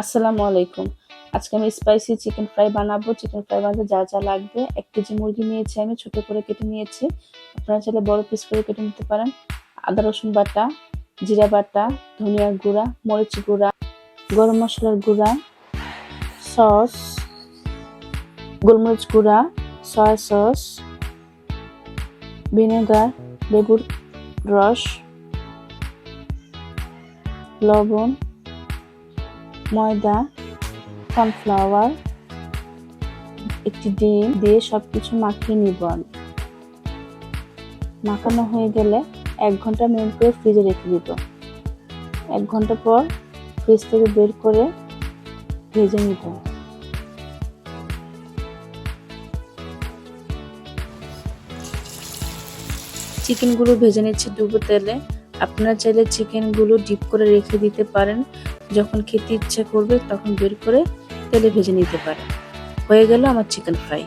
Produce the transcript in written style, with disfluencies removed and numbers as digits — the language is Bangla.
আসসালামু আলাইকুম। আজকে আমি স্পাইসি চিকেন ফ্রাই বানাবো। চিকেন ফ্রাই বানাতে যা যা লাগবে, ১ কেজি মুরগি নিয়েছি, আমি ছোট করে কেটে নিয়েছি। আপনারা চাইলে বড় পিস করে কেটে নিতে পারেন। আদা রসুন বাটা, জিরা বাটা, ধনিয়ার গুঁড়া, মরিচ গুঁড়া, গরম মশলার গুঁড়া, সস, গোলমরিচ গুঁড়া, সয়া সস, ভিনেগার, লেবুর রস, লবণ, ময়দা, কর্নফ্লাওয়ার, একটি ডিম দিয়ে সবকিছু মাখিয়ে নিব আমি। মাখানো হয়ে গেলে ১ ঘন্টা মেরিনেট করে ফ্রিজে রেখে দিব। ১ ঘন্টা পর ফ্রিজ থেকে বের করে ভেজে নিব। চিকেনগুলো ভেজে নিচ্ছি ডুবো তেলে। আপনারা চাইলে চিকেনগুলো ডিপ করে রেখে দিতে পারেন। যখন খেতে ইচ্ছে করবে তখন বের করে তেলে ভেজে নিতে পারেন। হয়ে গেল আমার চিকেন ফ্রাই।